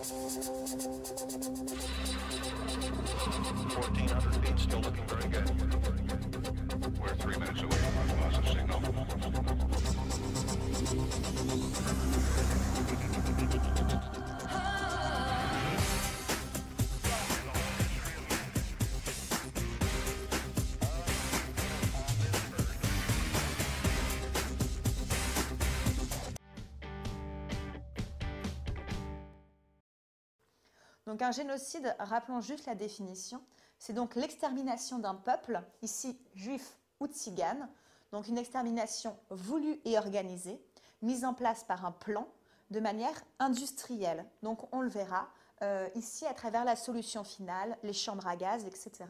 1,400 feet, still looking very good. We're 3 minutes away from our loss of signal. Donc un génocide, rappelons juste la définition, c'est donc l'extermination d'un peuple, ici juif ou tzigane, donc une extermination voulue et organisée, mise en place par un plan de manière industrielle. Donc on le verra ici à travers la solution finale, les chambres à gaz, etc.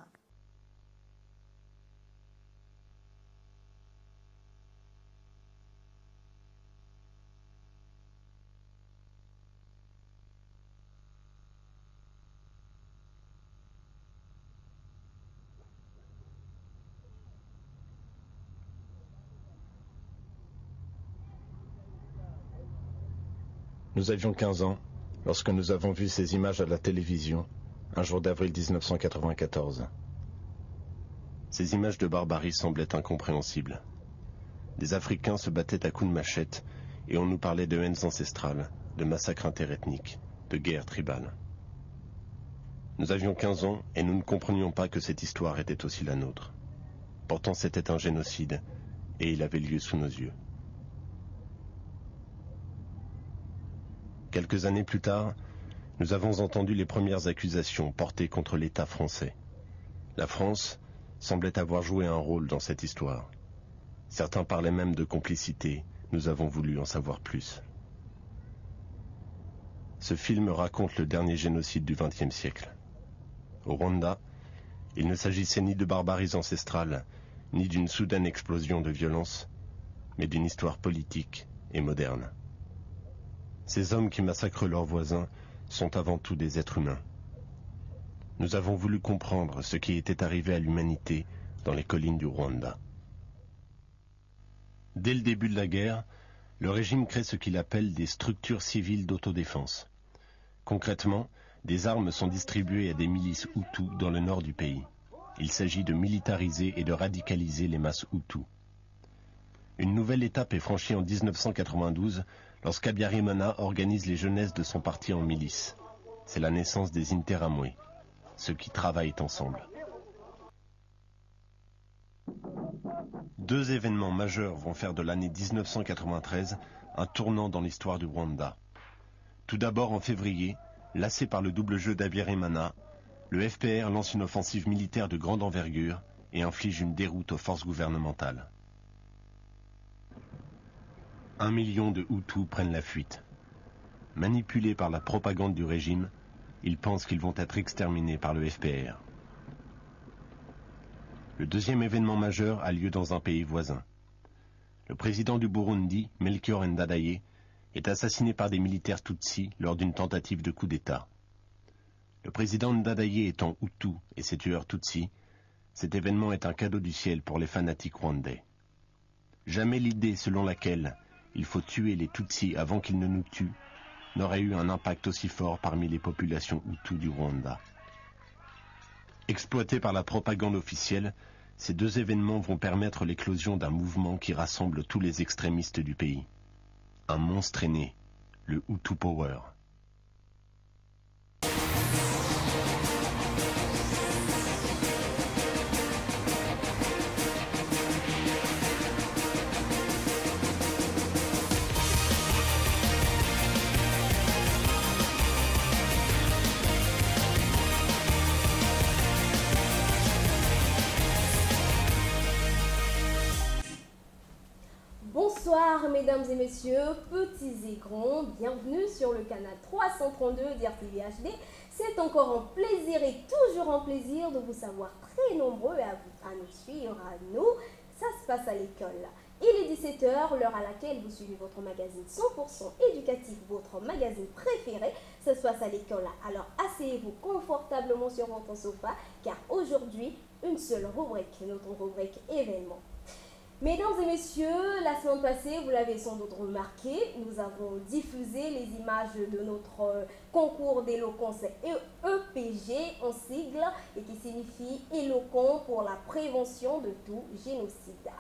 Nous avions 15 ans lorsque nous avons vu ces images à la télévision, un jour d'avril 1994. Ces images de barbarie semblaient incompréhensibles. Des Africains se battaient à coups de machette et on nous parlait de haines ancestrales, de massacres interethniques, de guerres tribales. Nous avions 15 ans et nous ne comprenions pas que cette histoire était aussi la nôtre. Pourtant c'était un génocide et il avait lieu sous nos yeux. Quelques années plus tard, nous avons entendu les premières accusations portées contre l'État français. La France semblait avoir joué un rôle dans cette histoire. Certains parlaient même de complicité, nous avons voulu en savoir plus. Ce film raconte le dernier génocide du XXe siècle. Au Rwanda, il ne s'agissait ni de barbaries ancestrales, ni d'une soudaine explosion de violence, mais d'une histoire politique et moderne. Ces hommes qui massacrent leurs voisins sont avant tout des êtres humains. Nous avons voulu comprendre ce qui était arrivé à l'humanité dans les collines du Rwanda. Dès le début de la guerre, le régime crée ce qu'il appelle des structures civiles d'autodéfense. Concrètement, des armes sont distribuées à des milices Hutus dans le nord du pays. Il s'agit de militariser et de radicaliser les masses Hutus. Une nouvelle étape est franchie en 1992 lorsqu'Habyarimana organise les jeunesses de son parti en milice. C'est la naissance des Interamwe, ceux qui travaillent ensemble. Deux événements majeurs vont faire de l'année 1993 un tournant dans l'histoire du Rwanda. Tout d'abord en février, lassé par le double jeu d'Habyarimana, le FPR lance une offensive militaire de grande envergure et inflige une déroute aux forces gouvernementales. 1 million de Hutus prennent la fuite. Manipulés par la propagande du régime, ils pensent qu'ils vont être exterminés par le FPR. Le deuxième événement majeur a lieu dans un pays voisin. Le président du Burundi, Melchior Ndadaye, est assassiné par des militaires Tutsis lors d'une tentative de coup d'État. Le président Ndadaye étant Hutu et ses tueurs Tutsis, cet événement est un cadeau du ciel pour les fanatiques rwandais. Jamais l'idée selon laquelle il faut tuer les Tutsis avant qu'ils ne nous tuent n'aurait eu un impact aussi fort parmi les populations Hutus du Rwanda. Exploités par la propagande officielle, ces deux événements vont permettre l'éclosion d'un mouvement qui rassemble tous les extrémistes du pays. Un monstre est né, le Hutu Power. Bonsoir mesdames et messieurs, petits et grands, bienvenue sur le canal 332 d'RTV HD. C'est encore un plaisir et toujours un plaisir de vous savoir très nombreux à nous suivre, à nous. Ça se passe à l'école. Il est 17h, l'heure à laquelle vous suivez votre magazine 100% éducatif, votre magazine préféré. Ça se passe à l'école. Alors asseyez-vous confortablement sur votre sofa, car aujourd'hui, une seule rubrique, notre rubrique événement. Mesdames et messieurs, la semaine passée, vous l'avez sans doute remarqué, nous avons diffusé les images de notre concours d'éloquence EPG en sigle et qui signifie éloquent pour la prévention de tout génocide.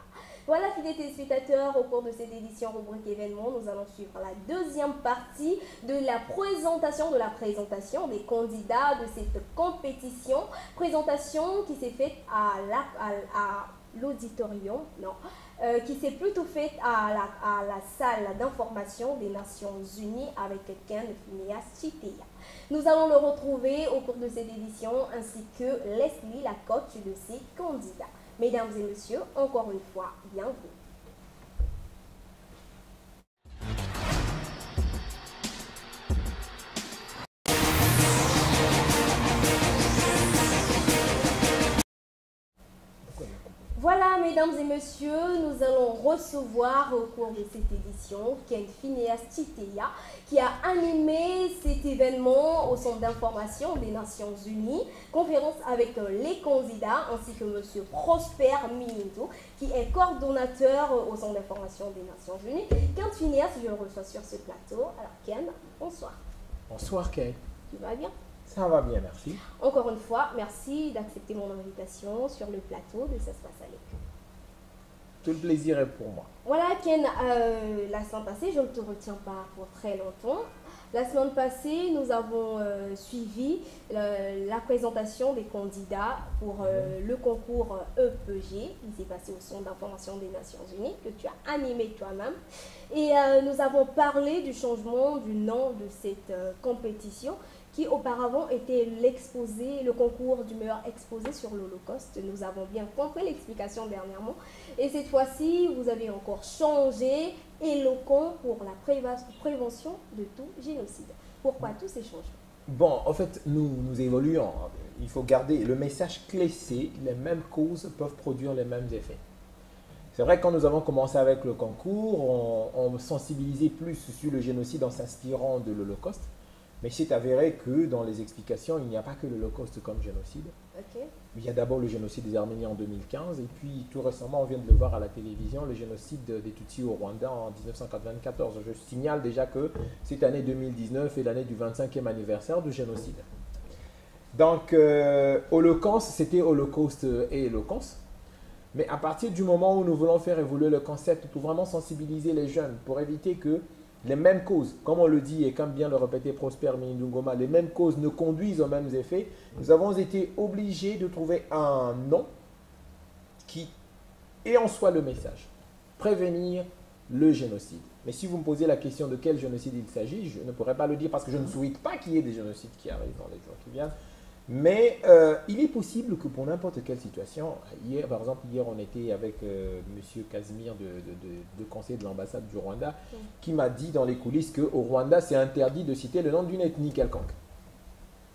Voilà, fidèles téléspectateurs, au cours de cette édition rubrique événement, nous allons suivre la deuxième partie de la présentation des candidats de cette compétition. Présentation qui s'est faite à l'auditorium, qui s'est plutôt faite à la salle d'information des Nations Unies avec Ken Phineas Chitea. Nous allons le retrouver au cours de cette édition ainsi que Leslie, la coach de ces candidats. Mesdames et messieurs, encore une fois, bienvenue. Voilà, mesdames et messieurs, nous allons recevoir au cours de cette édition Ken Phineas Chitea qui a animé cet événement au Centre d'information des Nations Unies, conférence avec les candidats ainsi que monsieur Prosper Minto qui est coordonnateur au Centre d'information des Nations Unies. Ken Phineas, je le reçois sur ce plateau. Alors Ken, bonsoir. Bonsoir Ken. Tu vas bien? Ça va bien, merci. Encore une fois, merci d'accepter mon invitation sur le plateau de Ça se passe à l'école. Tout le plaisir est pour moi. Voilà Ken, la semaine passée, je ne te retiens pas pour très longtemps. La semaine passée, nous avons suivi la présentation des candidats pour le concours EPG qui s'est passé au Centre d'information des Nations Unies, que tu as animé toi-même. Et nous avons parlé du changement du nom de cette compétition qui auparavant était le concours du meilleur exposé sur l'Holocauste. Nous avons bien compris l'explication dernièrement. Et cette fois-ci, vous avez encore changé éloquent pour la prévention de tout génocide. Pourquoi tous ces changements? Bon, en fait, nous évoluons. Il faut garder le message clé, c'est les mêmes causes peuvent produire les mêmes effets. C'est vrai que quand nous avons commencé avec le concours, on sensibilisait plus sur le génocide en s'inspirant de l'Holocauste. Mais c'est avéré que dans les explications, il n'y a pas que l'Holocauste comme génocide. Okay. Il y a d'abord le génocide des Arméniens en 2015 et puis tout récemment, on vient de le voir à la télévision, le génocide des Tutsis au Rwanda en 1994. Je signale déjà que cette année 2019 est l'année du 25e anniversaire du génocide. Donc, Holocauste, c'était Holocauste et éloquence. Mais à partir du moment où nous voulons faire évoluer le concept pour vraiment sensibiliser les jeunes, pour éviter que les mêmes causes, comme on le dit et comme bien le répétait Prosper Miningoma, les mêmes causes ne conduisent aux mêmes effets, nous avons été obligés de trouver un nom qui ait en soi le message. Prévenir le génocide. Mais si vous me posez la question de quel génocide il s'agit, je ne pourrais pas le dire parce que je ne souhaite pas qu'il y ait des génocides qui arrivent dans les jours qui viennent. Mais il est possible que pour n'importe quelle situation, par exemple, hier on était avec M. Casimir de conseiller de l'ambassade du Rwanda, qui m'a dit dans les coulisses qu'au Rwanda, c'est interdit de citer le nom d'une ethnie quelconque.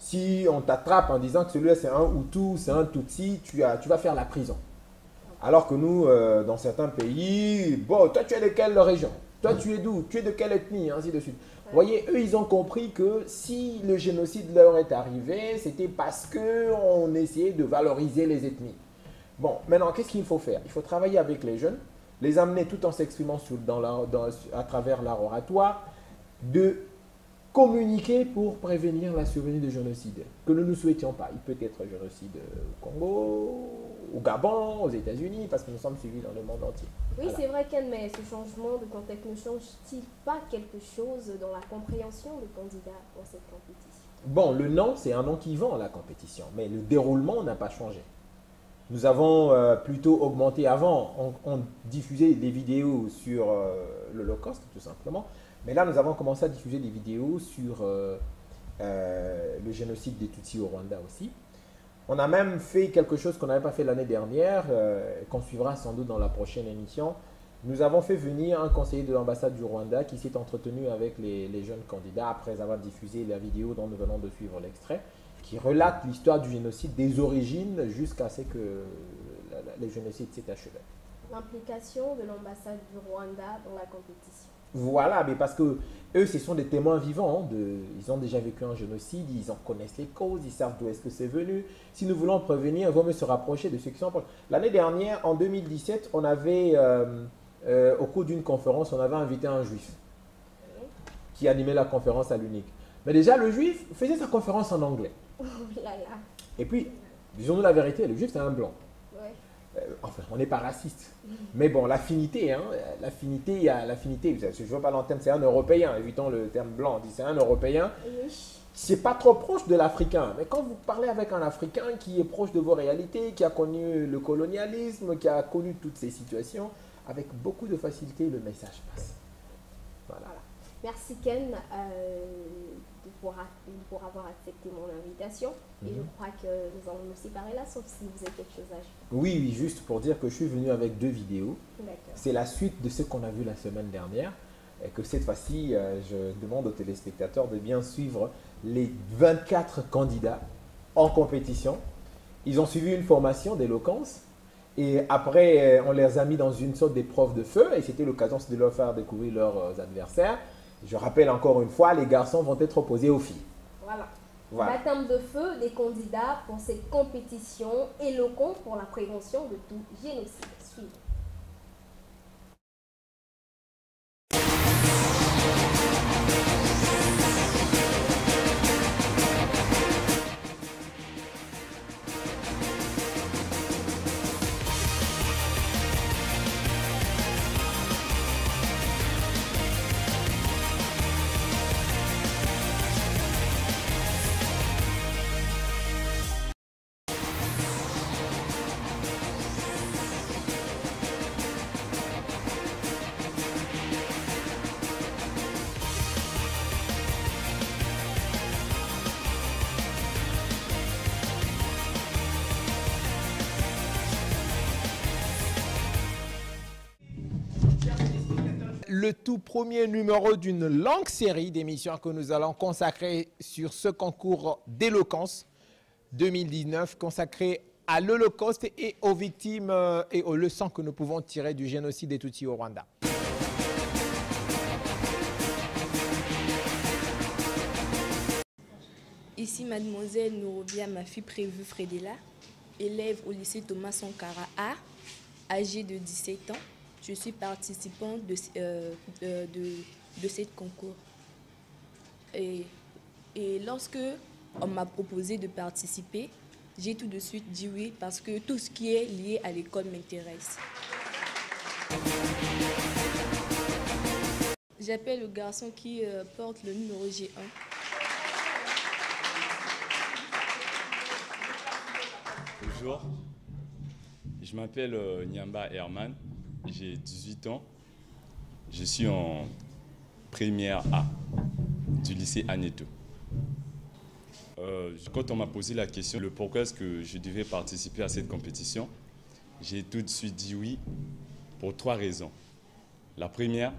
Si on t'attrape en disant que celui-là c'est un Hutu, c'est un Tutsi, tu vas faire la prison. Alors que nous, dans certains pays, bon, toi tu es de quelle région? Toi tu es d'où? Tu es de quelle ethnie? Ainsi de suite. Vous voyez, eux, ils ont compris que si le génocide leur est arrivé, c'était parce qu'on essayait de valoriser les ethnies. Bon, maintenant, qu'est-ce qu'il faut faire? Il faut travailler avec les jeunes, les amener tout en s'exprimant à travers l'art oratoire, de communiquer pour prévenir la survenue de génocide que nous ne souhaitions pas. Il peut être génocide au Congo, au Gabon, aux États-Unis, parce que nous sommes suivis dans le monde entier. Oui, Voilà. c'est vrai, Ken, mais ce changement de contexte ne change-t-il pas quelque chose dans la compréhension des candidats pour cette compétition? Bon, le nom, c'est un nom qui vend la compétition, mais le déroulement n'a pas changé. Nous avons plutôt augmenté avant, on diffusait des vidéos sur l'Holocauste, tout simplement, mais là, nous avons commencé à diffuser des vidéos sur le génocide des Tutsis au Rwanda aussi. On a même fait quelque chose qu'on n'avait pas fait l'année dernière, qu'on suivra sans doute dans la prochaine émission. Nous avons fait venir un conseiller de l'ambassade du Rwanda qui s'est entretenu avec les jeunes candidats après avoir diffusé la vidéo dont nous venons de suivre l'extrait, qui relate l'histoire du génocide des origines jusqu'à ce que le génocide s'est achevé. L'implication de l'ambassade du Rwanda dans la compétition. Voilà, mais parce que eux, ce sont des témoins vivants. Ils ont déjà vécu un génocide, ils en connaissent les causes, ils savent d'où est-ce que c'est venu. Si nous voulons prévenir, il vaut mieux se rapprocher de ceux qui sont proches. L'année dernière, en 2017, on avait, au cours d'une conférence, on avait invité un juif qui animait la conférence à l'UNIC. Mais déjà, le juif faisait sa conférence en anglais. Oh là là. Et puis, disons-nous la vérité, le juif, c'est un blanc. Ouais. Enfin, on n'est pas raciste. Mais bon, l'affinité, hein, l'affinité, il y a l'affinité. Je ne veux pas l'entendre, c'est un Européen. Évitons le terme blanc. On dit c'est un Européen. Oui. C'est pas trop proche de l'Africain. Mais quand vous parlez avec un Africain qui est proche de vos réalités, qui a connu le colonialisme, qui a connu toutes ces situations, avec beaucoup de facilité, le message passe. Voilà. Voilà. Merci Ken pour avoir accepté mon invitation. Et je crois que nous allons nous séparer là, sauf si vous avez quelque chose à ajouter. Oui, oui, juste pour dire que je suis venu avec 2 vidéos. D'accord. C'est la suite de ce qu'on a vu la semaine dernière. Et que cette fois-ci, je demande aux téléspectateurs de bien suivre les 24 candidats en compétition. Ils ont suivi une formation d'éloquence. Et après, on les a mis dans une sorte d'épreuve de feu. Et c'était l'occasion de leur faire découvrir leurs adversaires. Je rappelle encore une fois, les garçons vont être opposés aux filles. Voilà. Voilà. Baptême de feu des candidats pour cette compétition éloquente pour la prévention de tout génocide. Suivez. Le tout premier numéro d'une longue série d'émissions que nous allons consacrer sur ce concours d'éloquence 2019, consacré à l'Holocauste et aux victimes et aux leçons que nous pouvons tirer du génocide des Tutsis au Rwanda. Ici, mademoiselle Nouroubia, ma fille prévue Frédéla, élève au lycée Thomas Sankara A, âgée de 17 ans. Je suis participante de ce concours. Et lorsque on m'a proposé de participer, j'ai tout de suite dit oui parce que tout ce qui est lié à l'école m'intéresse. J'appelle le garçon qui porte le numéro G1. Bonjour, je m'appelle Nyamba Herman, j'ai 18 ans, je suis en première A du lycée Aneto. Quand on m'a posé la question, le pourquoi est-ce que je devais participer à cette compétition, j'ai tout de suite dit oui pour 3 raisons. La première,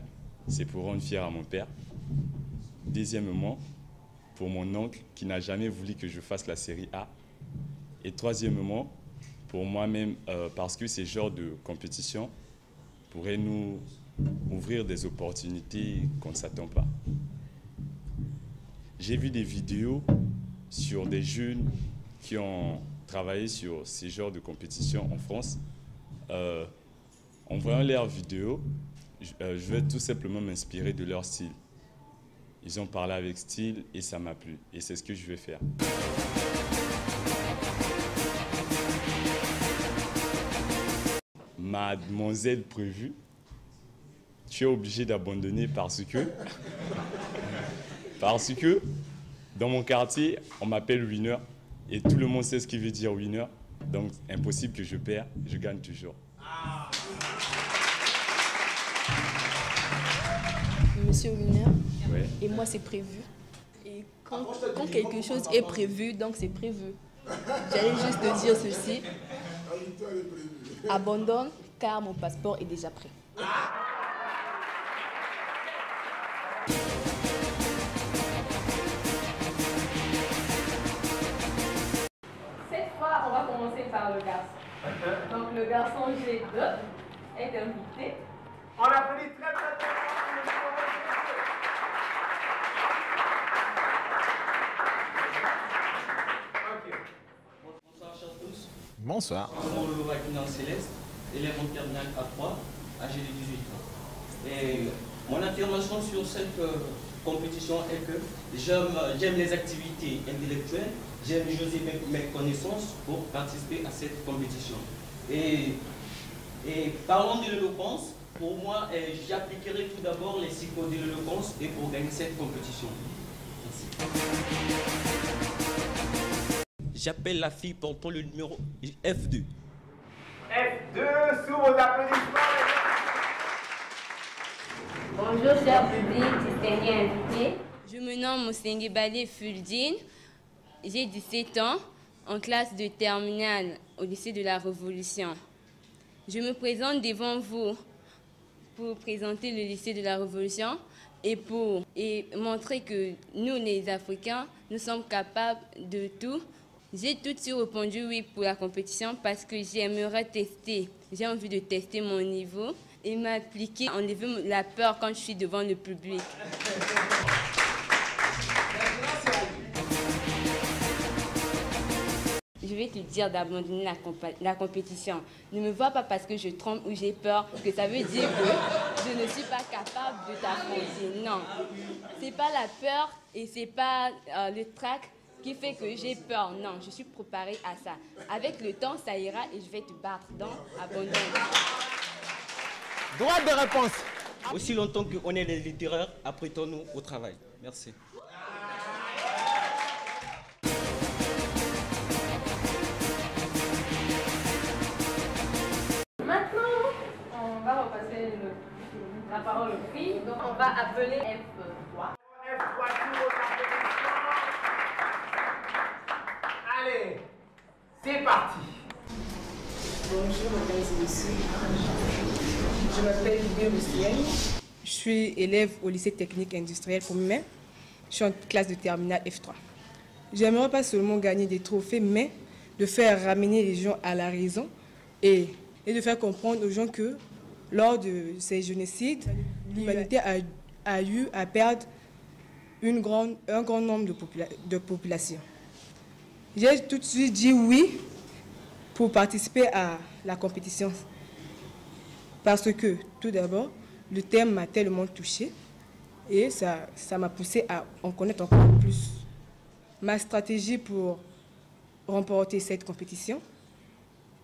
c'est pour rendre fier à mon père. Deuxièmement, pour mon oncle qui n'a jamais voulu que je fasse la série A. Et troisièmement, pour moi-même, parce que ces genres de compétition pourraient nous ouvrir des opportunités qu'on ne s'attend pas. J'ai vu des vidéos sur des jeunes qui ont travaillé sur ces genres de compétition en France. En voyant leurs vidéos, je vais tout simplement m'inspirer de leur style. Ils ont parlé avec style et ça m'a plu. Et c'est ce que je vais faire. Mademoiselle prévue, tu es obligé d'abandonner parce que dans mon quartier, on m'appelle winner et tout le monde sait ce qui veut dire winner. Donc, impossible que je perds, je gagne toujours. Monsieur Winner, Ouais. et moi c'est prévu. Et quand quelque chose est prévu, donc c'est prévu. J'allais juste te dire ceci. Abandonne car mon passeport est déjà prêt. Cette fois, on va commencer par le garçon. Donc le garçon G2 est invité. On applaudit très très très fort. Bonsoir. Mon Vakina Céleste, élève en terminale A3, âgé de 18 ans. Et mon affirmation sur cette compétition est que j'aime les activités intellectuelles, j'aime user mes connaissances pour participer à cette compétition. Et parlons de l'éloquence, pour moi, j'appliquerai tout d'abord les cycles de l'éloquence et pour gagner cette compétition. Merci. J'appelle la fille portant le numéro F2. F2, sous vos applaudissements. Bonjour, cher public, distingués invités. Je me nomme Mosengue Balé Fuldine. J'ai 17 ans, en classe de terminale au lycée de la Révolution. Je me présente devant vous pour présenter le lycée de la Révolution et pour montrer que nous, les Africains, nous sommes capables de tout. J'ai tout de suite répondu oui pour la compétition parce que j'aimerais tester. J'ai envie de tester mon niveau et m'appliquer, enlever la peur quand je suis devant le public. Je vais te dire d'abandonner la compétition. Ne me vois pas parce que je tremble ou j'ai peur, que ça veut dire que je ne suis pas capable de t'affronter. Non, c'est pas la peur et c'est pas le trac qui fait que j'ai peur. Non, je suis préparée à ça. Avec le temps, ça ira et je vais te battre. Donc, abandonne. Droit de réponse. Aussi longtemps qu'on est les littéraires, apprêtons-nous au travail. Merci. On va repasser la parole aux filles. Donc on va appeler F3. F3, sous vos applaudissements. Allez, c'est parti. Bonjour, mesdames et messieurs. Je m'appelle Lydie Roussienne. Je suis élève au lycée technique industriel pour moi. Je suis en classe de terminale F3. J'aimerais pas seulement gagner des trophées, mais de faire ramener les gens à la raison et de faire comprendre aux gens que lors de ces génocides, l'humanité a eu à perdre un grand nombre de populations. J'ai tout de suite dit oui pour participer à la compétition parce que, tout d'abord, le thème m'a tellement touchée et ça m'a poussé à en connaître encore plus. Ma stratégie pour remporter cette compétition,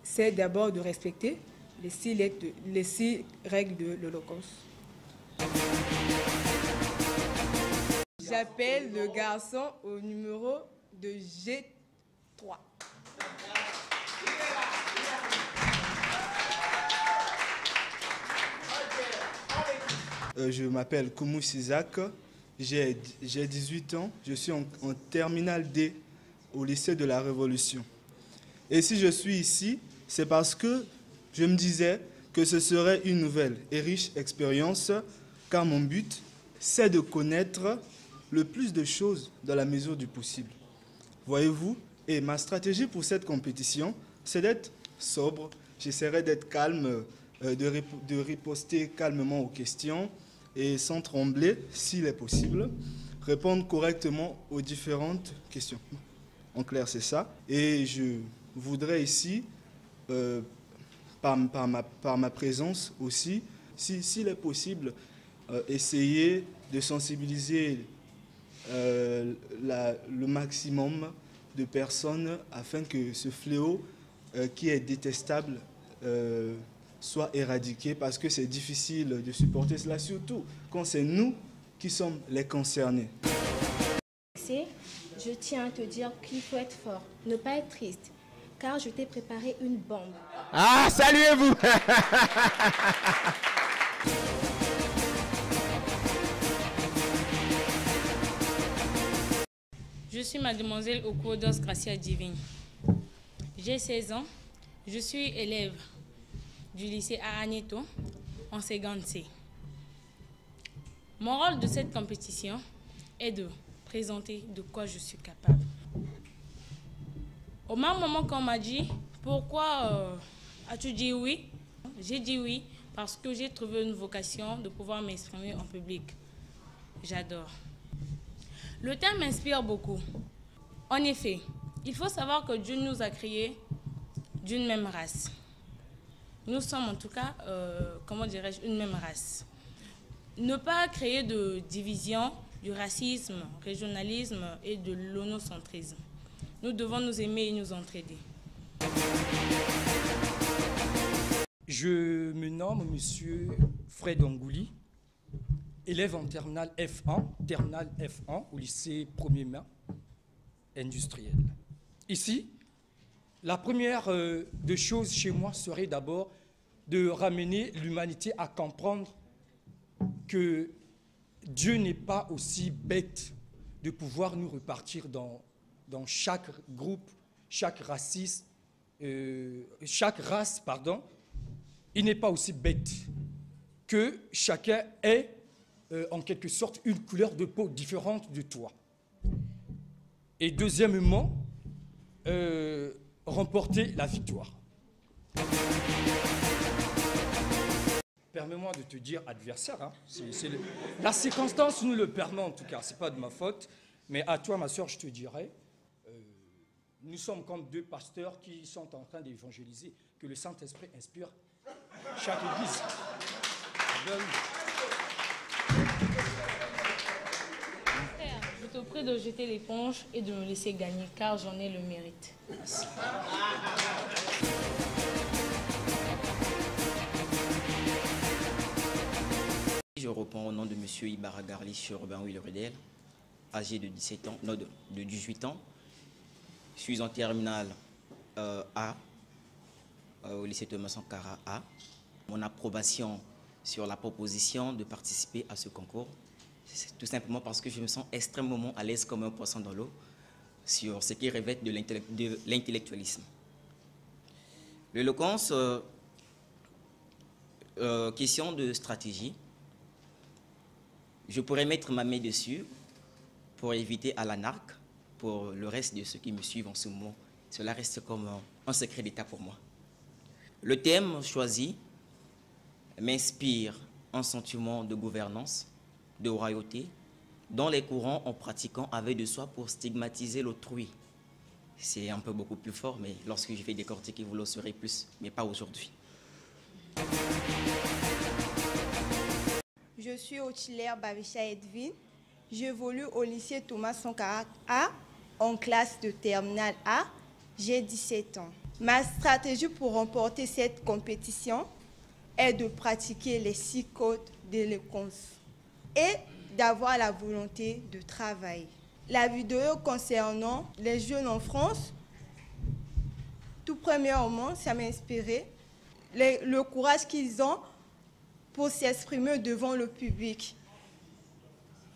c'est d'abord de respecter les 6 règles de l'Holocauste. J'appelle le garçon au numéro de G3. Je m'appelle Koumou Isaac, j'ai 18 ans, je suis en terminale D au lycée de la Révolution. Et si je suis ici, c'est parce que je me disais que ce serait une nouvelle et riche expérience, car mon but, c'est de connaître le plus de choses dans la mesure du possible. Voyez-vous, et ma stratégie pour cette compétition, c'est d'être sobre. J'essaierai d'être calme, de riposter calmement aux questions et sans trembler, s'il est possible, répondre correctement aux différentes questions. En clair, c'est ça. Et je voudrais ici, par ma présence aussi, s'il est possible, essayer de sensibiliser le maximum de personnes afin que ce fléau qui est détestable soit éradiqué, parce que c'est difficile de supporter cela, surtout quand c'est nous qui sommes les concernés. Je tiens à te dire qu'il faut être fort, ne pas être triste, car je t'ai préparé une bombe. Ah, saluez-vous. Je suis mademoiselle Okodos Gracia Divine. J'ai 16 ans. Je suis élève du lycée Aagneto en seconde C. Mon rôle de cette compétition est de présenter de quoi je suis capable. Au même moment qu'on m'a dit « Pourquoi as-tu dit oui ?» J'ai dit oui parce que j'ai trouvé une vocation de pouvoir m'exprimer en public. J'adore. Le thème m'inspire beaucoup. En effet, il faut savoir que Dieu nous a créés d'une même race. Nous sommes en tout cas, comment dirais-je, une même race. Ne pas créer de division, du racisme, régionalisme et de l'onocentrisme. Nous devons nous aimer et nous entraider. Je me nomme Monsieur Fred Angouli, élève en terminale F1 au lycée 1er mai industriel. Ici, la première des choses chez moi serait d'abord de ramener l'humanité à comprendre que Dieu n'est pas aussi bête de pouvoir nous repartir dans chaque groupe, chaque race, il n'est pas aussi bête que chacun ait en quelque sorte une couleur de peau différente de toi. Et deuxièmement, remporter la victoire. Permets-moi de te dire adversaire, hein. La circonstance nous le permet en tout cas, ce n'est pas de ma faute, mais à toi ma soeur je te dirais, nous sommes comme deux pasteurs qui sont en train d'évangéliser, que le Saint-Esprit inspire chaque église. Je te prie de jeter l'éponge et de me laisser gagner, car j'en ai le mérite. Merci. Je reprends au nom de M. Ibarra Garli sur Robin Will Redel, âgé de 17 ans, non, de 18 ans. Je suis en terminale A, au lycée Thomas Sankara A. Mon approbation sur la proposition de participer à ce concours, c'est tout simplement parce que je me sens extrêmement à l'aise comme un poisson dans l'eau sur ce qui revêt de l'intellectualisme. L'éloquence, question de stratégie. Je pourrais mettre ma main dessus pour éviter à l'anarque. Pour le reste de ceux qui me suivent en ce moment, cela reste comme un secret d'État pour moi. Le thème choisi m'inspire un sentiment de gouvernance, de royauté, dont les courants en pratiquant avaient de soi pour stigmatiser l'autrui. C'est un peu beaucoup plus fort, mais lorsque je vais décortiquer, vous le saurez plus, mais pas aujourd'hui. Je suis Auxiliaire Bavisha Edwin. J'évolue au lycée Thomas Sankara A, en classe de terminale A. J'ai 17 ans. Ma stratégie pour remporter cette compétition est de pratiquer les 6 codes d'éloquence et d'avoir la volonté de travailler. La vidéo concernant les jeunes en France, tout premièrement, ça m'a inspiré le courage qu'ils ont pour s'exprimer devant le public.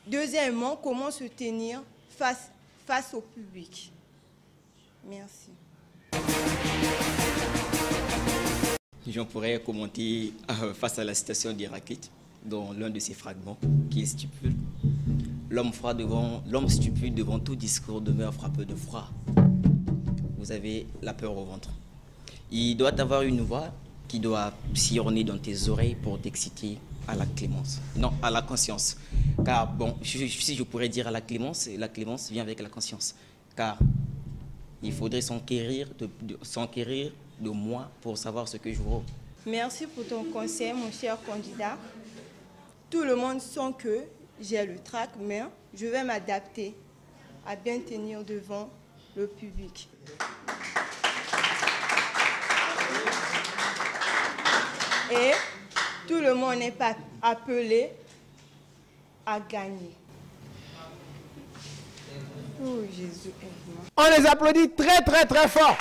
Deuxièmement, comment se tenir face au public. Merci. J'en pourrais commenter face à la citation d'Héraclite, dans l'un de ses fragments, qui stipule « L'homme stupide devant tout discours demeure frappé de froid. » Vous avez la peur au ventre. Il doit avoir une voix qui doit sillonner dans tes oreilles pour t'exciter à la clémence. Non, à la conscience. Car, bon, si je pourrais dire à la clémence vient avec la conscience. Car il faudrait s'enquérir de moi pour savoir ce que je vaux. Merci pour ton conseil, mon cher candidat. Tout le monde sent que j'ai le trac, mais je vais m'adapter à bien tenir devant le public. Et tout le monde n'est pas appelé à gagner. Oh Jésus, aide-moi. On les applaudit très très très fort.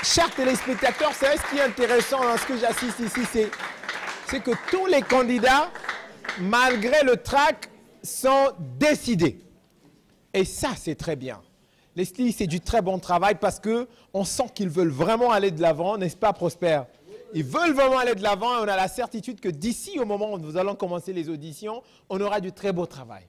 Chers téléspectateurs, c'est ce qui est intéressant dans ce que j'assiste ici, c'est que tous les candidats, malgré le trac, sont décidés. Et ça, c'est très bien. Leslie, c'est du très bon travail parce qu'on sent qu'ils veulent vraiment aller de l'avant, n'est-ce pas, Prosper? Ils veulent vraiment aller de l'avant et on a la certitude que d'ici au moment où nous allons commencer les auditions, on aura du très beau travail.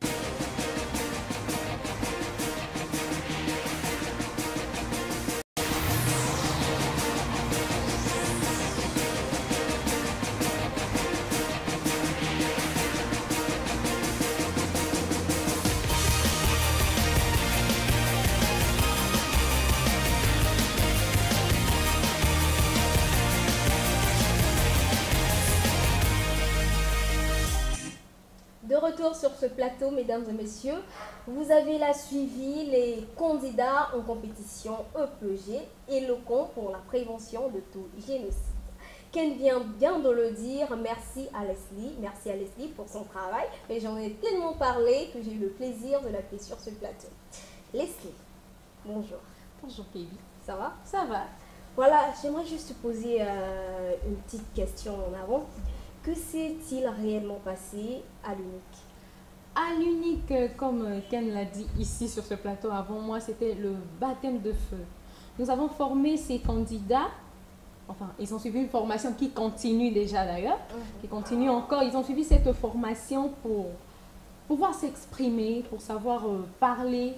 retour sur ce plateau, mesdames et messieurs. Vous avez là suivi les candidats en compétition EPG, éloquents pour la prévention de tout génocide. Ken vient bien de le dire, merci à Leslie pour son travail. Mais j'en ai tellement parlé que j'ai eu le plaisir de l'appeler sur ce plateau. Leslie, bonjour. Bonjour Baby. Ça va? Ça va. Voilà, j'aimerais juste te poser une petite question en avant. Que s'est-il réellement passé à l'UNIC? À l'UNIC, comme Ken l'a dit ici sur ce plateau avant moi, c'était le baptême de feu. Nous avons formé ces candidats, enfin, ils ont suivi une formation qui continue déjà d'ailleurs, qui continue encore. Ils ont suivi cette formation pour pouvoir s'exprimer, pour savoir parler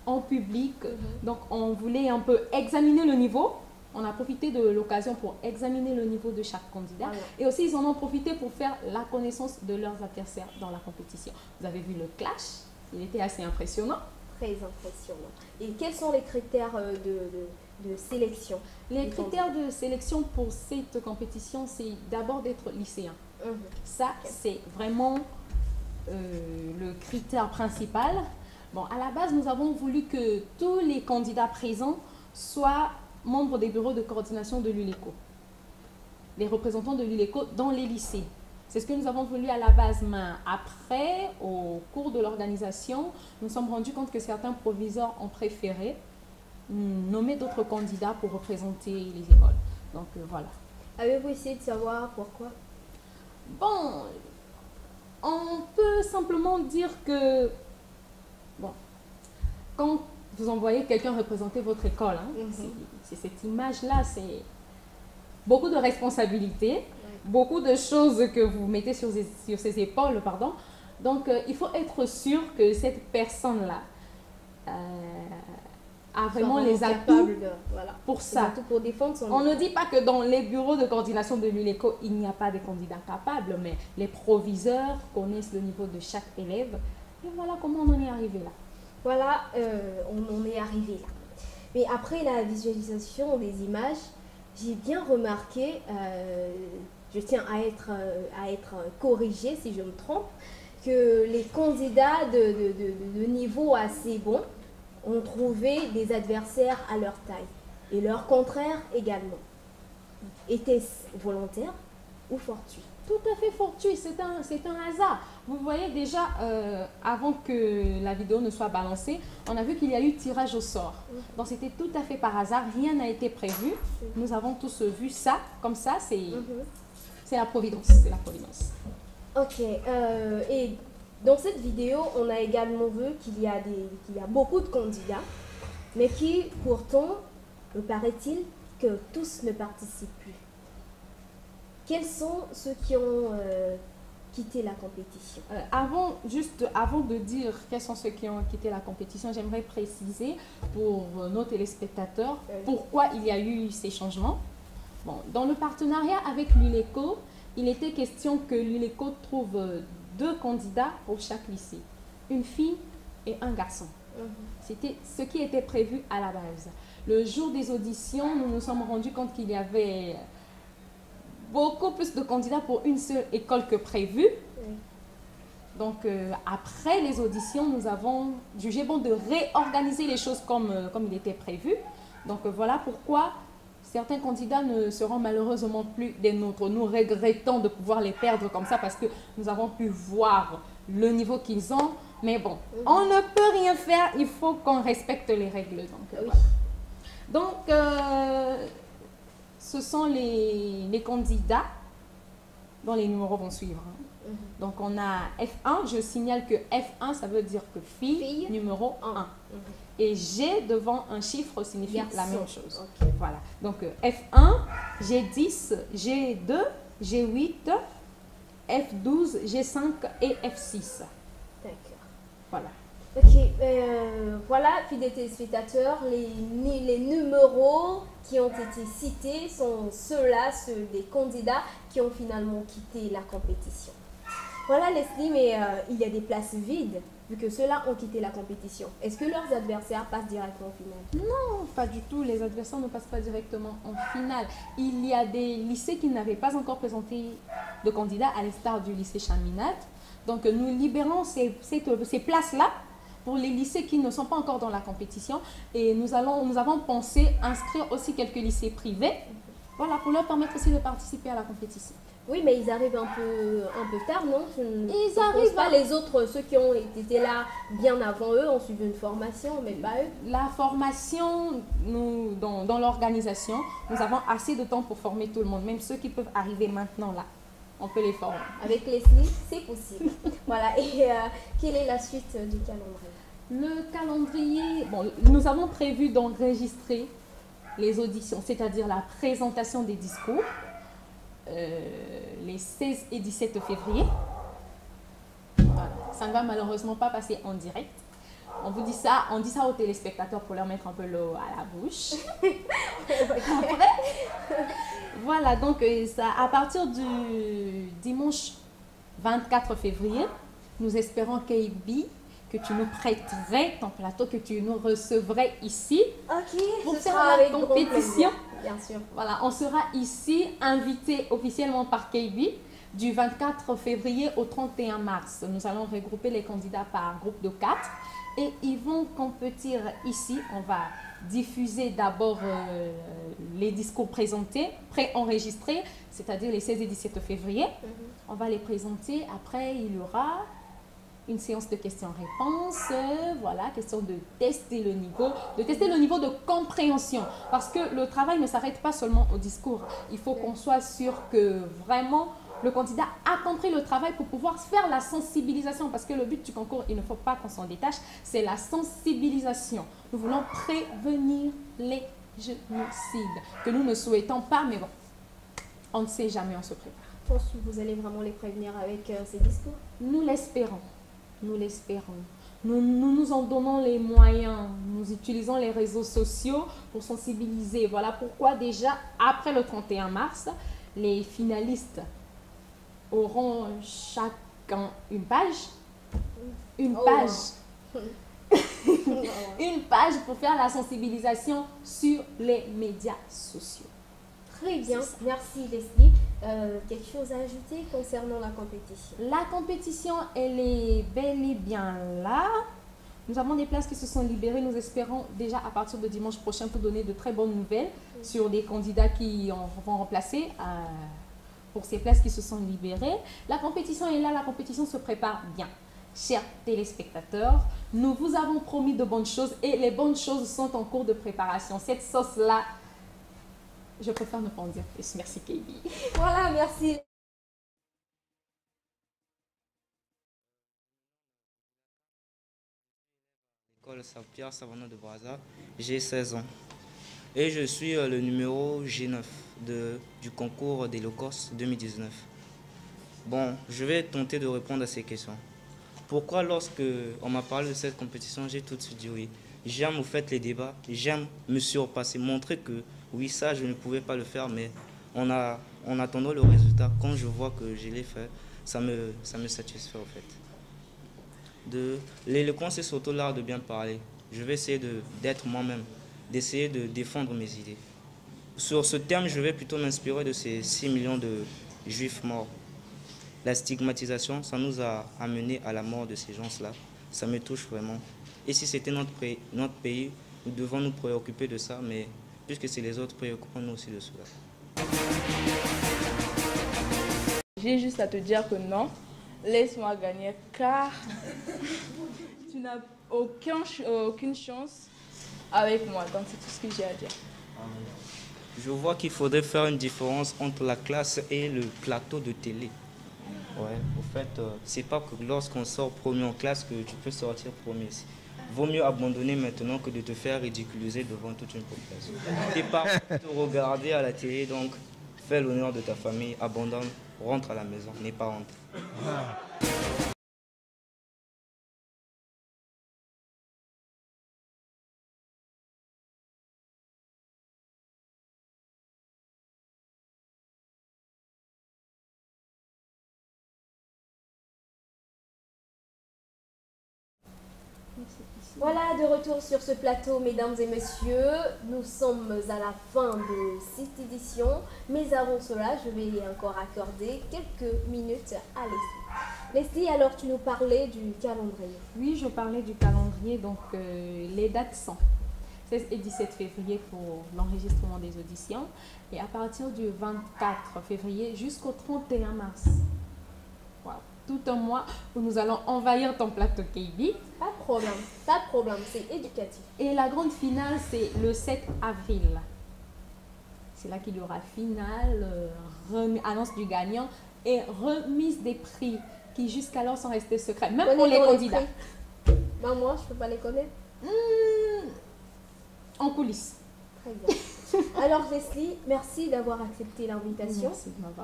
en public. Donc, on voulait un peu examiner le niveau. On a profité de l'occasion pour examiner le niveau de chaque candidat. Et aussi, ils en ont profité pour faire la connaissance de leurs adversaires dans la compétition. Vous avez vu le clash, il était assez impressionnant. Très impressionnant. Et quels sont les critères de sélection? Les critères de sélection pour cette compétition, c'est d'abord d'être lycéen. Ça, c'est vraiment le critère principal. Bon, à la base, nous avons voulu que tous les candidats présents soient membres des bureaux de coordination de l'ULECO, les représentants de l'ULECO dans les lycées. C'est ce que nous avons voulu à la base, mais après, au cours de l'organisation, nous nous sommes rendus compte que certains proviseurs ont préféré nommer d'autres candidats pour représenter les écoles. Donc voilà. Avez-vous essayé de savoir pourquoi? Bon, on peut simplement dire que, bon, quand vous envoyez quelqu'un représenter votre école, c'est cette image-là, c'est beaucoup de responsabilités, beaucoup de choses que vous mettez sur ses épaules, pardon. Donc, il faut être sûr que cette personne-là a vraiment les atouts pour ça. Pour défendre son On ne dit pas que dans les bureaux de coordination de l'ULECO, il n'y a pas de candidats capables, mais les proviseurs connaissent le niveau de chaque élève. Et voilà comment on en est arrivé là. Voilà, on en est arrivé là. Mais après la visualisation des images, j'ai bien remarqué, je tiens à être corrigée si je me trompe, que les candidats de niveau assez bon ont trouvé des adversaires à leur taille. Et leur contraire également. Était-ce volontaire ou fortuit? Tout à fait fortuit, c'est un hasard. Vous voyez déjà, avant que la vidéo ne soit balancée, on a vu qu'il y a eu tirage au sort. Donc c'était tout à fait par hasard, rien n'a été prévu. Nous avons tous vu ça, comme ça, c'est la providence. C'est la providence. Ok, et dans cette vidéo, on a également vu qu'il y a beaucoup de candidats, mais qui pourtant, me paraît-il, que tous ne participent plus. Quels sont ceux qui ont quitté la compétition? Avant de dire quels sont ceux qui ont quitté la compétition, j'aimerais préciser pour nos téléspectateurs pourquoi il y a eu ces changements. Bon, dans le partenariat avec l'ULECO, il était question que l'ULECO trouve 2 candidats pour chaque lycée, une fille et un garçon. C'était ce qui était prévu à la base. Le jour des auditions, nous nous sommes rendus compte qu'il y avait beaucoup plus de candidats pour une seule école que prévu. Donc, après les auditions, nous avons jugé bon de réorganiser les choses comme il était prévu. Donc, voilà pourquoi certains candidats ne seront malheureusement plus des nôtres. Nous regrettons de pouvoir les perdre comme ça parce que nous avons pu voir le niveau qu'ils ont. Mais bon, on ne peut rien faire, il faut qu'on respecte les règles. Donc, ce sont les candidats dont les numéros vont suivre. Donc, on a F1. Je signale que F1, ça veut dire que fille numéro 1. Et G devant un chiffre signifie la même chose. Voilà. Donc, F1, G10, G2, G8, F12, G5 et F6. D'accord. Voilà. Ok, voilà, fidèles téléspectateurs, les numéros qui ont été cités sont ceux-là, ceux des candidats qui ont finalement quitté la compétition. Voilà Leslie, mais il y a des places vides, vu que ceux-là ont quitté la compétition. Est-ce que leurs adversaires passent directement en finale? Non, pas du tout. Les adversaires ne passent pas directement en finale. Il y a des lycées qui n'avaient pas encore présenté de candidats, à l'instar du lycée Chaminade. Donc nous libérons ces places-là pour les lycées qui ne sont pas encore dans la compétition. Et nous avons pensé inscrire aussi quelques lycées privés, voilà, pour leur permettre aussi de participer à la compétition. Oui, mais ils arrivent un peu tard, non? Ils arrivent pas les autres, ceux qui ont été là bien avant eux, ont suivi une formation, mais pas eux. La formation, nous, dans l'organisation, nous avons assez de temps pour former tout le monde, même ceux qui peuvent arriver maintenant là. On peut les former. Avec Leslie, c'est possible. Voilà, et quelle est la suite du calendrier? Le calendrier, bon, nous avons prévu d'enregistrer les auditions, c'est-à-dire la présentation des discours, les 16 et 17 février. Voilà. Ça ne va malheureusement pas passer en direct. On dit ça aux téléspectateurs pour leur mettre un peu l'eau à la bouche. Après, voilà, donc ça, à partir du dimanche 24 février, nous espérons KB, que tu nous prêterais ton plateau, que tu nous recevrais ici pour faire la compétition. Bien sûr. Voilà, on sera ici invité officiellement par KB du 24 février au 31 mars. Nous allons regrouper les candidats par groupe de 4 et ils vont compétir ici. On va diffuser d'abord les discours présentés, pré-enregistrés, c'est-à-dire les 16 et 17 février. On va les présenter. Après, il y aura une séance de questions-réponses, voilà, question de tester le niveau de compréhension. Parce que le travail ne s'arrête pas seulement au discours. Il faut qu'on soit sûr que vraiment le candidat a compris le travail pour pouvoir faire la sensibilisation. Parce que le but du concours, il ne faut pas qu'on s'en détache, c'est la sensibilisation. Nous voulons prévenir les génocides, que nous ne souhaitons pas, mais bon, on ne sait jamais, on se prépare. Pense que vous allez vraiment les prévenir avec ces discours? Nous l'espérons. Nous l'espérons. Nous nous en donnons les moyens. Nous utilisons les réseaux sociaux pour sensibiliser. Voilà pourquoi déjà, après le 31 mars, les finalistes auront chacun une page. Une page pour faire la sensibilisation sur les médias sociaux. Très bien. Merci Leslie. Quelque chose à ajouter concernant la compétition? La compétition, elle est bel et bien là. Nous avons des places qui se sont libérées. Nous espérons déjà à partir de dimanche prochain pour donner de très bonnes nouvelles sur des candidats qui vont remplacer pour ces places qui se sont libérées. La compétition est là, la compétition se prépare bien. Chers téléspectateurs, nous vous avons promis de bonnes choses et les bonnes choses sont en cours de préparation. Cette sauce-là, je préfère ne pas en dire plus. Merci, KB. Voilà, merci. L'école Saint-Pierre Savonneau de Brazza, j'ai 16 ans. Et je suis le numéro G9 du concours des Locos 2019. Bon, je vais tenter de répondre à ces questions. Pourquoi lorsque on m'a parlé de cette compétition, j'ai tout de suite dit oui. J'aime au fait les débats, j'aime me surpasser, montrer que oui, ça, je ne pouvais pas le faire, mais en attendant le résultat, quand je vois que je l'ai fait, ça me satisfait, en fait. L'éloquence, c'est surtout l'art de bien parler. Je vais essayer d'être moi-même, d'essayer de défendre mes idées. Sur ce thème, je vais plutôt m'inspirer de ces 6 millions de juifs morts. La stigmatisation, ça nous a amené à la mort de ces gens-là. Ça me touche vraiment. Et si c'était notre pays, nous devons nous préoccuper de ça, mais puisque c'est les autres, préoccupons-nous aussi de cela. J'ai juste à te dire que non, laisse-moi gagner, car tu n'as aucune chance avec moi. Donc c'est tout ce que j'ai à dire. Je vois qu'il faudrait faire une différence entre la classe et le plateau de télé. Ouais, au fait, c'est pas que lorsqu'on sort premier en classe que tu peux sortir premier ici. Vaut mieux abandonner maintenant que de te faire ridiculiser devant toute une population. Tes parents te regarder à la télé, donc fais l'honneur de ta famille, abandonne, rentre à la maison, n'aie pas honte. Voilà, de retour sur ce plateau, mesdames et messieurs. Nous sommes à la fin de cette édition. Mais avant cela, je vais encore accorder quelques minutes à Leslie. Leslie, alors tu nous parlais du calendrier. Oui, je parlais du calendrier, donc les dates sont 16 et 17 février pour l'enregistrement des auditions et à partir du 24 février jusqu'au 31 mars. Wow. Tout un mois où nous allons envahir ton plateau KB. Pas de problème, c'est éducatif. Et la grande finale, c'est le 7 avril. C'est là qu'il y aura finale, annonce du gagnant et remise des prix qui jusqu'alors sont restés secrets, même pour les candidats. Ben moi, je peux pas les connaître. En coulisses. Très bien. Alors Leslie, merci d'avoir accepté l'invitation.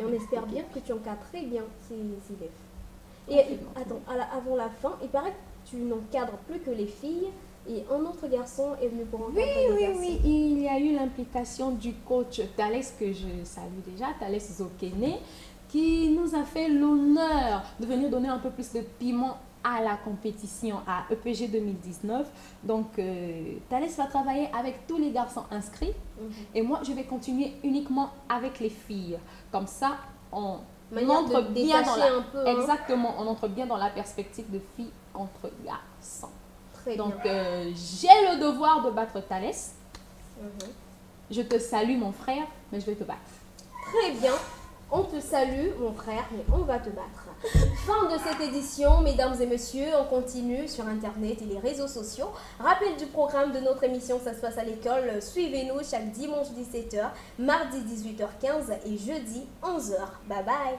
Et on espère bien que tu encadres très bien ces élèves. Et attends, avant la fin, il paraît que tu n'encadres plus que les filles et un autre garçon est venu pour encadrer les garçons. Oui, il y a eu l'implication du coach Thalès, que je salue déjà, Thalès Zokene, qui nous a fait l'honneur de venir donner un peu plus de piment à la compétition à EPG 2019. Donc, Thalès va travailler avec tous les garçons inscrits et moi, je vais continuer uniquement avec les filles. Comme ça, on entre bien dans la... Exactement, on entre bien dans la perspective de filles contre garçons. Donc, j'ai le devoir de battre Thalès. Je te salue, mon frère, mais je vais te battre. Très bien. On te salue, mon frère, mais on va te battre. Fin de cette édition, mesdames et messieurs. On continue sur Internet et les réseaux sociaux. Rappel du programme de notre émission, ça se passe à l'école. Suivez-nous chaque dimanche 17h, mardi 18h15 et jeudi 11h. Bye bye.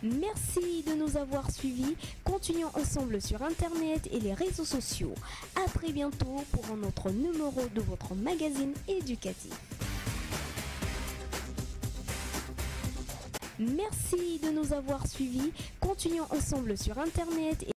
Merci de nous avoir suivis. Continuons ensemble sur Internet et les réseaux sociaux. À très bientôt pour un autre numéro de votre magazine éducatif. Merci de nous avoir suivis. Continuons ensemble sur Internet.